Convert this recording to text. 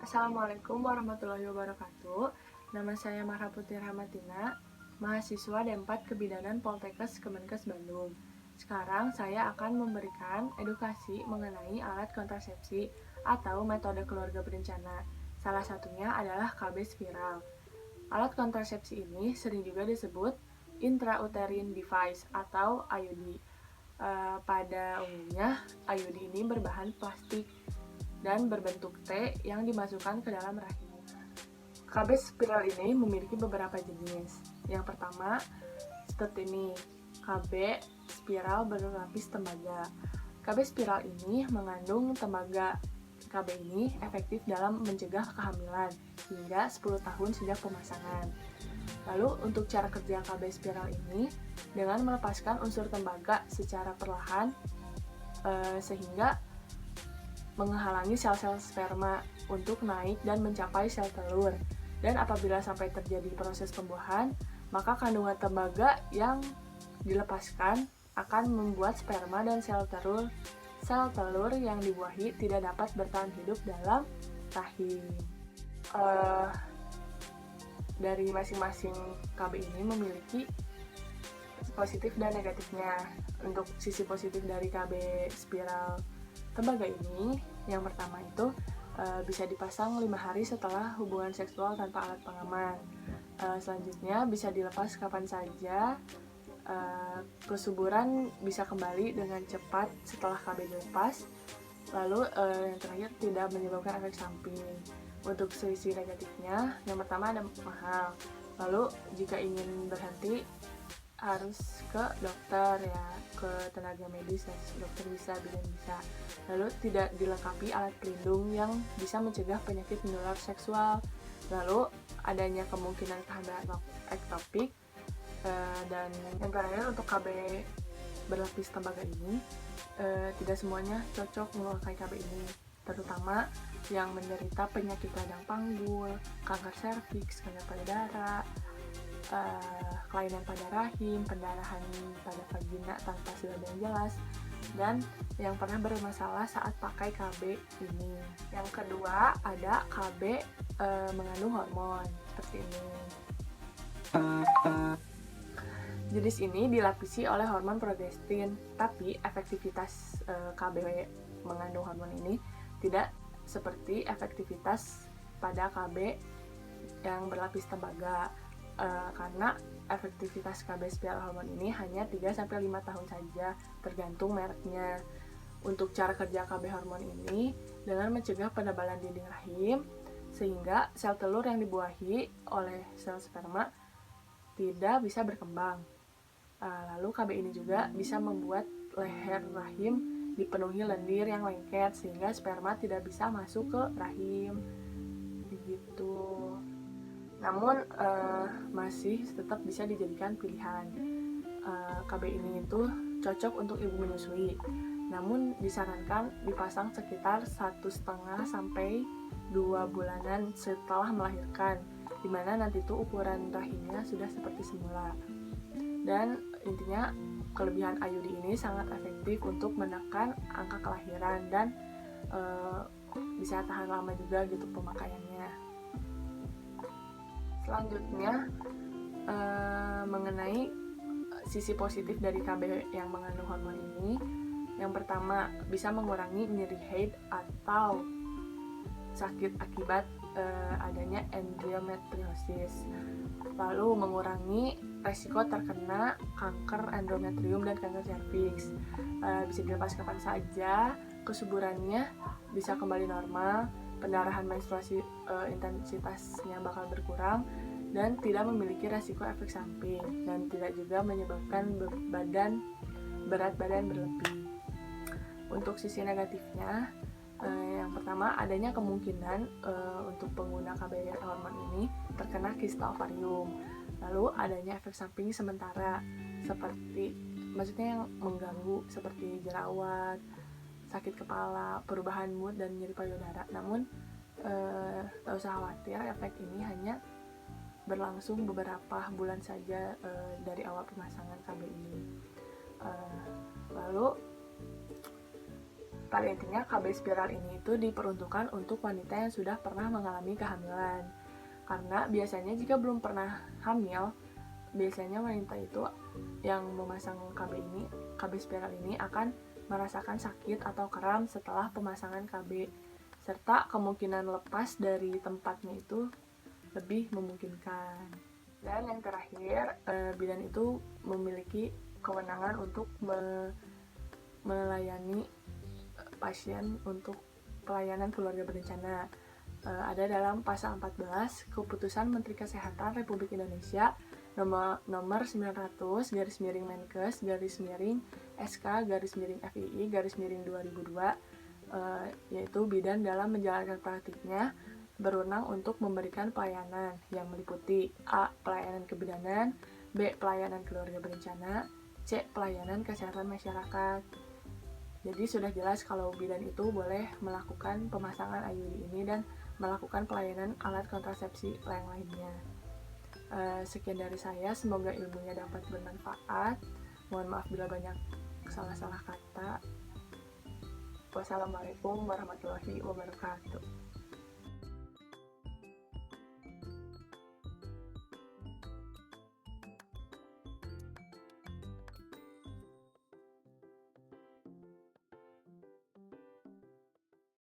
Assalamualaikum warahmatullahi wabarakatuh. Nama saya Marha Putri Rahmatina, mahasiswa D4 Kebidanan Poltekkes Kemenkes Bandung. Sekarang saya akan memberikan edukasi mengenai alat kontrasepsi atau metode keluarga berencana. Salah satunya adalah KB spiral. Alat kontrasepsi ini sering juga disebut intrauterine device atau IUD. Pada umumnya, IUD ini berbahan plastik dan berbentuk T yang dimasukkan ke dalam rahim. KB spiral ini memiliki beberapa jenis. Yang pertama, seperti ini, KB spiral berlapis tembaga. KB spiral ini mengandung tembaga. KB ini efektif dalam mencegah kehamilan hingga 10 tahun sejak pemasangan. Lalu untuk cara kerja KB spiral ini dengan melepaskan unsur tembaga secara perlahan sehingga menghalangi sel-sel sperma untuk naik dan mencapai sel telur. Dan apabila sampai terjadi proses pembuahan, maka kandungan tembaga yang dilepaskan akan membuat sperma dan sel telur yang dibuahi tidak dapat bertahan hidup dalam rahim. Dari masing-masing KB ini memiliki positif dan negatifnya. Untuk sisi positif dari KB spiral tembaga ini, yang pertama itu bisa dipasang 5 hari setelah hubungan seksual tanpa alat pengaman. Selanjutnya bisa dilepas kapan saja. Kesuburan bisa kembali dengan cepat setelah KB dilepas. Lalu yang terakhir tidak menyebabkan efek samping. Untuk sisi negatifnya, yang pertama ada mahal. Lalu jika ingin berhenti harus ke dokter ya, ke tenaga medis, dokter bisa, bidan bisa. Lalu tidak dilengkapi alat pelindung yang bisa mencegah penyakit menular seksual. Lalu adanya kemungkinan kehamilan ektopik. Dan yang terakhir untuk KB berlapis tembaga ini, tidak semuanya cocok memakai KB ini, terutama yang menderita penyakit radang panggul, kanker serviks, kanker payudara, kelainan pada rahim, pendarahan pada vagina tanpa sebab yang jelas, dan yang pernah bermasalah saat pakai KB ini. Yang kedua ada KB mengandung hormon seperti ini. Jenis ini dilapisi oleh hormon progestin, tapi efektivitas KB mengandung hormon ini tidak seperti efektivitas pada KB yang berlapis tembaga. Karena efektivitas KB spiral hormon ini hanya 3-5 tahun saja, tergantung mereknya. Untuk cara kerja KB hormon ini dengan mencegah penebalan dinding rahim sehingga sel telur yang dibuahi oleh sel sperma tidak bisa berkembang. Lalu KB ini juga bisa membuat leher rahim dipenuhi lendir yang lengket sehingga sperma tidak bisa masuk ke rahim. Begitu. Namun masih tetap bisa dijadikan pilihan. KB ini itu cocok untuk ibu menyusui. Namun disarankan dipasang sekitar 1,5 sampai 2 bulanan setelah melahirkan, dimana nanti tuh ukuran rahimnya sudah seperti semula. Dan intinya kelebihan IUD ini sangat efektif untuk menekan angka kelahiran dan bisa tahan lama juga gitu pemakaiannya. Selanjutnya mengenai sisi positif dari KB yang mengandung hormon ini, yang pertama bisa mengurangi nyeri haid atau sakit akibat adanya endometriosis. Lalu mengurangi resiko terkena kanker endometrium dan kanker serviks. Bisa dilepas kapan saja, kesuburannya bisa kembali normal, pendarahan menstruasi intensitasnya bakal berkurang, dan tidak memiliki resiko efek samping, dan tidak juga menyebabkan berat badan berlebih. Untuk sisi negatifnya, yang pertama adanya kemungkinan untuk pengguna KB hormon ini terkena kista ovarium. Lalu adanya efek samping sementara seperti maksudnya yang mengganggu seperti jerawat, sakit kepala, perubahan mood, dan nyeri payudara. Namun tak usah khawatir, efek ini hanya berlangsung beberapa bulan saja dari awal pemasangan KB ini. Lalu pada intinya KB spiral ini itu diperuntukkan untuk wanita yang sudah pernah mengalami kehamilan. Karena biasanya jika belum pernah hamil, biasanya wanita itu yang memasang KB spiral ini akan merasakan sakit atau kram setelah pemasangan KB, serta kemungkinan lepas dari tempatnya itu lebih memungkinkan. Dan yang terakhir, bidan itu memiliki kewenangan untuk melayani pasien untuk pelayanan keluarga berencana. Ada dalam pasal 14 Keputusan Menteri Kesehatan Republik Indonesia nomor 900 garis miring Menkes garis miring SK garis miring FII garis miring 2002, yaitu bidan dalam menjalankan praktiknya berwenang untuk memberikan pelayanan yang meliputi A. Pelayanan kebidanan, B. Pelayanan keluarga berencana, C. Pelayanan kesehatan masyarakat. Jadi sudah jelas kalau bidan itu boleh melakukan pemasangan IUD ini dan melakukan pelayanan alat kontrasepsi lainnya. Sekian dari saya, semoga ilmunya dapat bermanfaat. Mohon maaf bila banyak salah-salah kata. Wassalamualaikum warahmatullahi wabarakatuh.